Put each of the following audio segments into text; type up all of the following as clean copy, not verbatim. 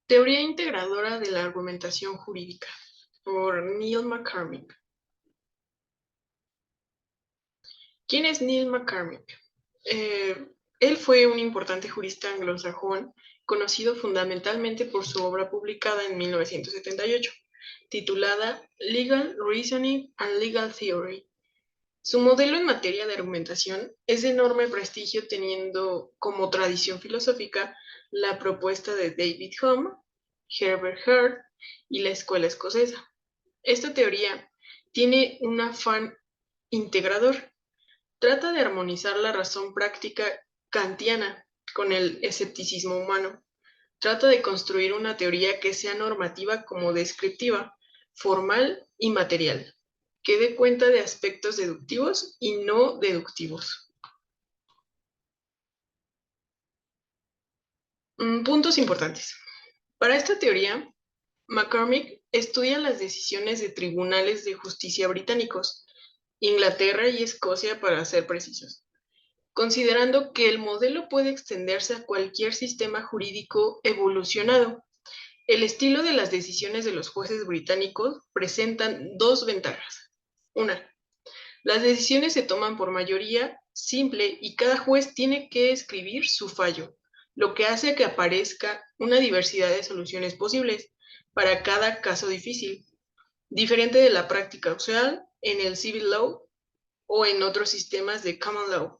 Teoría integradora de la argumentación jurídica, por Neil McCormick. ¿Quién es Neil McCormick? Él fue un importante jurista anglosajón, conocido fundamentalmente por su obra publicada en 1978, titulada Legal Reasoning and Legal Theory. Su modelo en materia de argumentación es de enorme prestigio, teniendo como tradición filosófica la propuesta de David Hume, Herbert Hart y la escuela escocesa. Esta teoría tiene un afán integrador. Trata de armonizar la razón práctica kantiana con el escepticismo humano. Trata de construir una teoría que sea normativa como descriptiva, formal y material, que dé cuenta de aspectos deductivos y no deductivos. Puntos importantes. Para esta teoría, McCormick estudia las decisiones de tribunales de justicia británicos, Inglaterra y Escocia para ser precisos, considerando que el modelo puede extenderse a cualquier sistema jurídico evolucionado. El estilo de las decisiones de los jueces británicos presentan dos ventajas. Una, las decisiones se toman por mayoría simple y cada juez tiene que escribir su fallo, lo que hace que aparezca una diversidad de soluciones posibles para cada caso difícil, diferente de la práctica usual en el civil law o en otros sistemas de common law,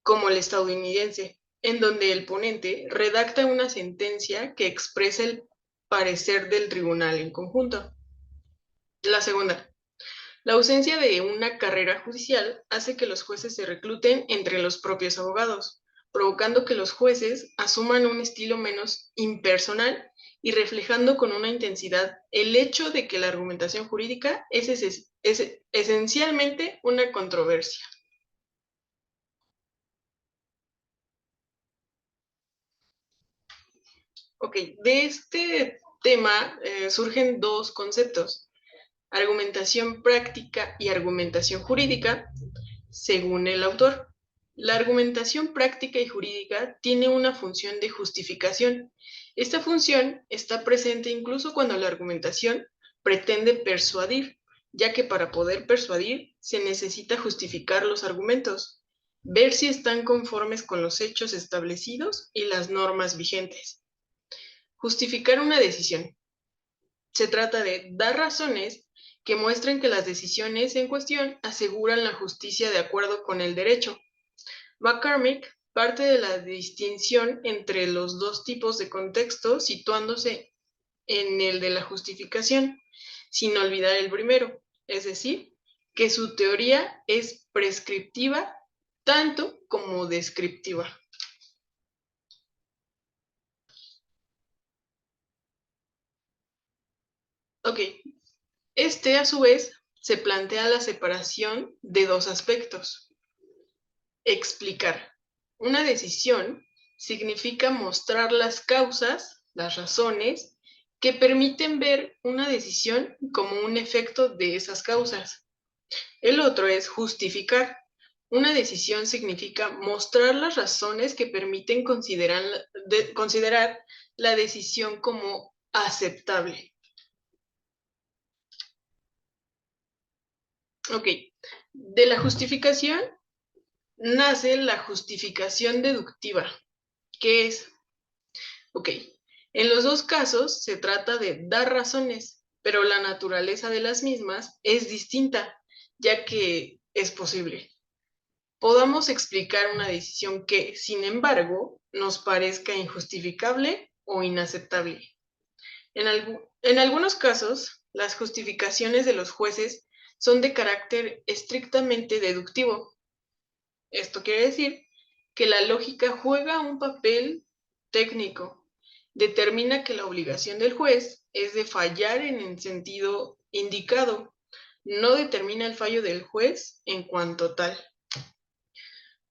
como el estadounidense, en donde el ponente redacta una sentencia que expresa el parecer del tribunal en conjunto. La segunda, la ausencia de una carrera judicial hace que los jueces se recluten entre los propios abogados, provocando que los jueces asuman un estilo menos impersonal y reflejando con una intensidad el hecho de que la argumentación jurídica es esencialmente una controversia. Ok, de este tema surgen dos conceptos: argumentación práctica y argumentación jurídica, según el autor. La argumentación práctica y jurídica tiene una función de justificación. Esta función está presente incluso cuando la argumentación pretende persuadir, ya que para poder persuadir se necesita justificar los argumentos, ver si están conformes con los hechos establecidos y las normas vigentes. Justificar una decisión. Se trata de dar razones que muestren que las decisiones en cuestión aseguran la justicia de acuerdo con el derecho. McCormick parte de la distinción entre los dos tipos de contexto, situándose en el de la justificación, sin olvidar el primero, es decir, que su teoría es prescriptiva tanto como descriptiva. Ok, a su vez se plantea la separación de dos aspectos. Explicar. Una decisión significa mostrar las causas, las razones, que permiten ver una decisión como un efecto de esas causas. El otro es justificar. Una decisión significa mostrar las razones que permiten considerar la decisión como aceptable. Ok, de la justificación nace la justificación deductiva. ¿Qué es? Ok, en los dos casos se trata de dar razones, pero la naturaleza de las mismas es distinta, ya que es posible podamos explicar una decisión que, sin embargo, nos parezca injustificable o inaceptable. En algunos casos, las justificaciones de los jueces son de carácter estrictamente deductivo. Esto quiere decir que la lógica juega un papel técnico. Determina que la obligación del juez es de fallar en el sentido indicado. No determina el fallo del juez en cuanto tal.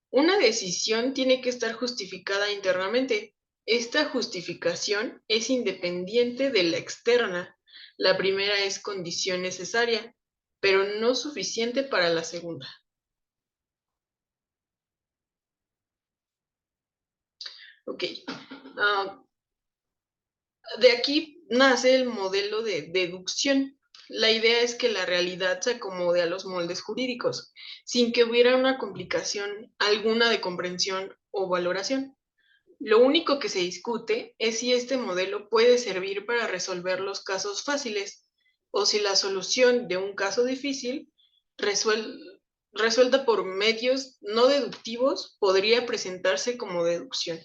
Una decisión tiene que estar justificada internamente. Esta justificación es independiente de la externa. La primera es condición necesaria, pero no suficiente para la segunda. Ok. De aquí nace el modelo de deducción. La idea es que la realidad se acomode a los moldes jurídicos, sin que hubiera una complicación alguna de comprensión o valoración. Lo único que se discute es si este modelo puede servir para resolver los casos fáciles o si la solución de un caso difícil resuelta por medios no deductivos podría presentarse como deducción.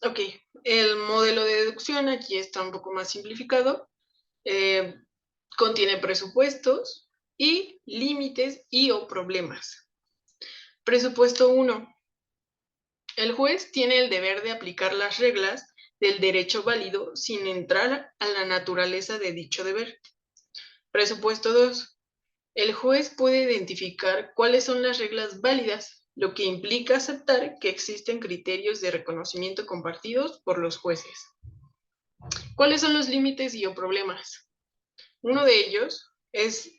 Ok, el modelo de deducción aquí está un poco más simplificado. Eh, contiene presupuestos y límites y o problemas. Presupuesto 1. El juez tiene el deber de aplicar las reglas del derecho válido sin entrar a la naturaleza de dicho deber. Presupuesto 2. El juez puede identificar cuáles son las reglas válidas, lo que implica aceptar que existen criterios de reconocimiento compartidos por los jueces. ¿Cuáles son los límites y o problemas? Uno de ellos es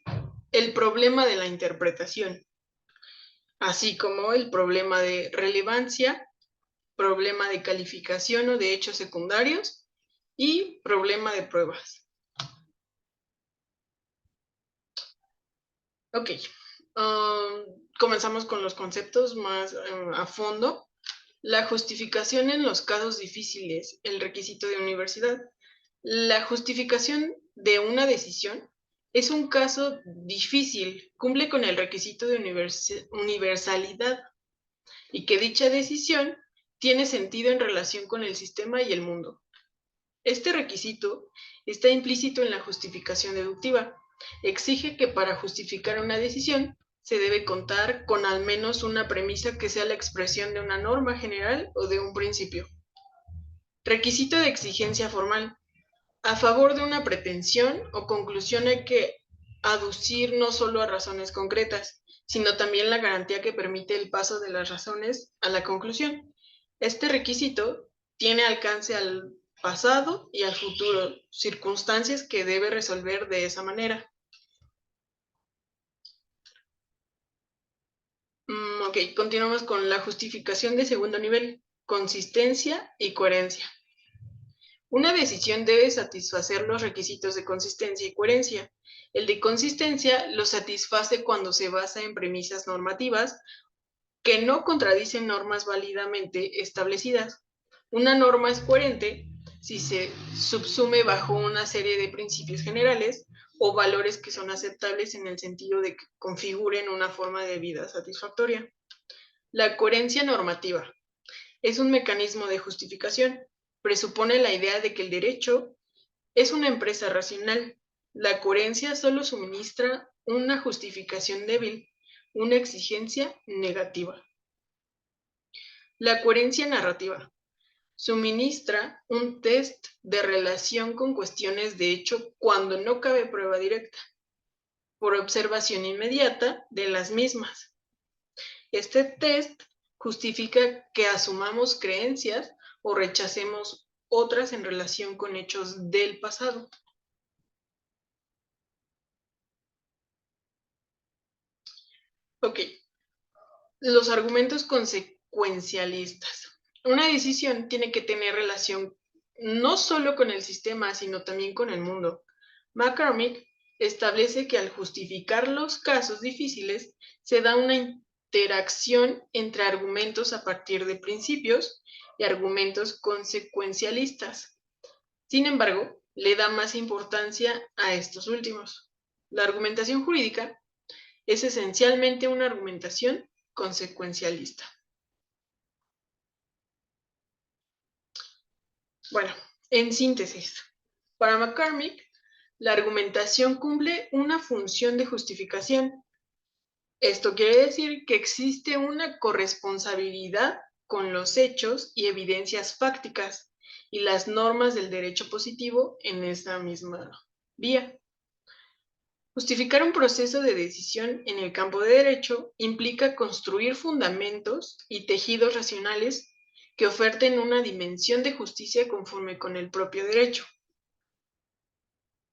el problema de la interpretación, así como el problema de relevancia, problema de calificación o de hechos secundarios y problema de pruebas. Ok, comenzamos con los conceptos más a fondo. La justificación en los casos difíciles, el requisito de universidad. La justificación de una decisión es un caso difícil, cumple con el requisito de universalidad y que dicha decisión tiene sentido en relación con el sistema y el mundo. Este requisito está implícito en la justificación deductiva. Exige que para justificar una decisión se debe contar con al menos una premisa que sea la expresión de una norma general o de un principio. Requisito de exigencia formal. A favor de una pretensión o conclusión hay que aducir no solo a razones concretas, sino también la garantía que permite el paso de las razones a la conclusión. Este requisito tiene alcance al pasado y al futuro, circunstancias que debe resolver de esa manera. Ok, continuamos con la justificación de segundo nivel, consistencia y coherencia. Una decisión debe satisfacer los requisitos de consistencia y coherencia. El de consistencia lo satisface cuando se basa en premisas normativas que no contradicen normas válidamente establecidas. Una norma es coherente si se subsume bajo una serie de principios generales o valores que son aceptables en el sentido de que configuren una forma de vida satisfactoria. La coherencia normativa es un mecanismo de justificación. Presupone la idea de que el derecho es una empresa racional. La coherencia solo suministra una justificación débil, una exigencia negativa. La coherencia narrativa suministra un test de relación con cuestiones de hecho cuando no cabe prueba directa, por observación inmediata de las mismas. Este test justifica que asumamos creencias o rechacemos otras en relación con hechos del pasado. Ok, los argumentos consecuencialistas. Una decisión tiene que tener relación no solo con el sistema, sino también con el mundo. McCormick establece que al justificar los casos difíciles se da una interacción entre argumentos a partir de principios y argumentos consecuencialistas. Sin embargo, le da más importancia a estos últimos. La argumentación jurídica es esencialmente una argumentación consecuencialista. Bueno, en síntesis, para McCormick, la argumentación cumple una función de justificación. Esto quiere decir que existe una corresponsabilidad con los hechos y evidencias fácticas y las normas del derecho positivo en esa misma vía. Justificar un proceso de decisión en el campo de derecho implica construir fundamentos y tejidos racionales que oferten una dimensión de justicia conforme con el propio derecho.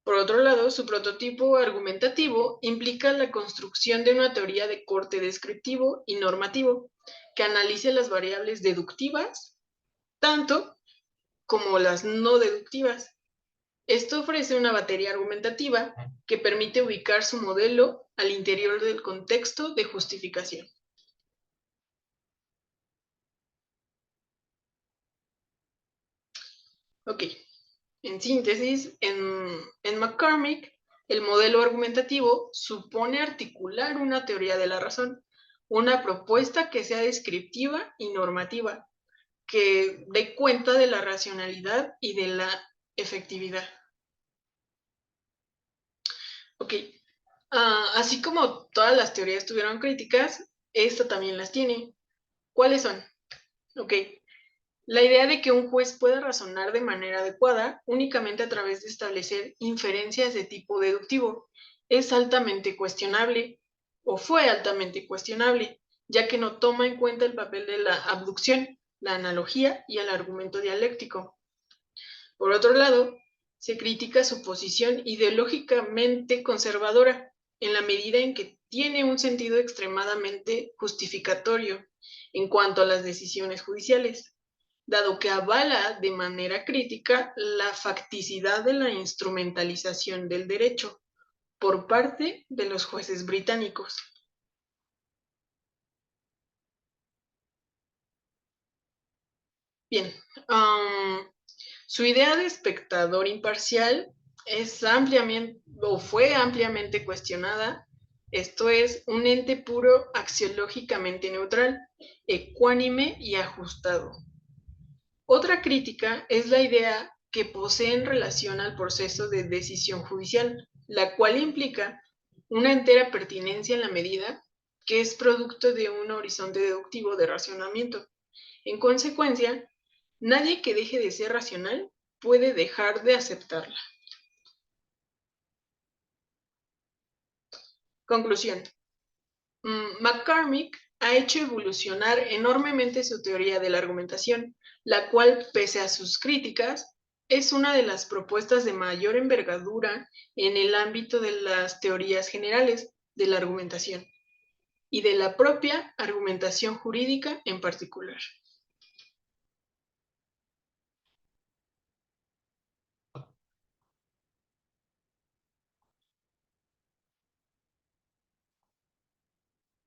Por otro lado, su prototipo argumentativo implica la construcción de una teoría de corte descriptivo y normativo que analice las variables deductivas, tanto como las no deductivas. Esto ofrece una batería argumentativa que permite ubicar su modelo al interior del contexto de justificación. Ok, en síntesis, en McCormick, el modelo argumentativo supone articular una teoría de la razón, una propuesta que sea descriptiva y normativa, que dé cuenta de la racionalidad y de la efectividad. Ok, así como todas las teorías tuvieron críticas, esta también las tiene. ¿Cuáles son? Ok, la idea de que un juez pueda razonar de manera adecuada únicamente a través de establecer inferencias de tipo deductivo es altamente cuestionable, o fue altamente cuestionable, ya que no toma en cuenta el papel de la abducción, la analogía y el argumento dialéctico. Por otro lado, se critica su posición ideológicamente conservadora, en la medida en que tiene un sentido extremadamente justificatorio en cuanto a las decisiones judiciales, dado que avala de manera crítica la facticidad de la instrumentalización del derecho por parte de los jueces británicos. Bien, su idea de espectador imparcial es ampliamente o fue ampliamente cuestionada. Esto es un ente puro axiológicamente neutral, ecuánime y ajustado. Otra crítica es la idea que posee en relación al proceso de decisión judicial, la cual implica una entera pertinencia en la medida que es producto de un horizonte deductivo de racionamiento. En consecuencia, nadie que deje de ser racional puede dejar de aceptarla. Conclusión. McCormick ha hecho evolucionar enormemente su teoría de la argumentación, la cual, pese a sus críticas, es una de las propuestas de mayor envergadura en el ámbito de las teorías generales de la argumentación y de la propia argumentación jurídica en particular.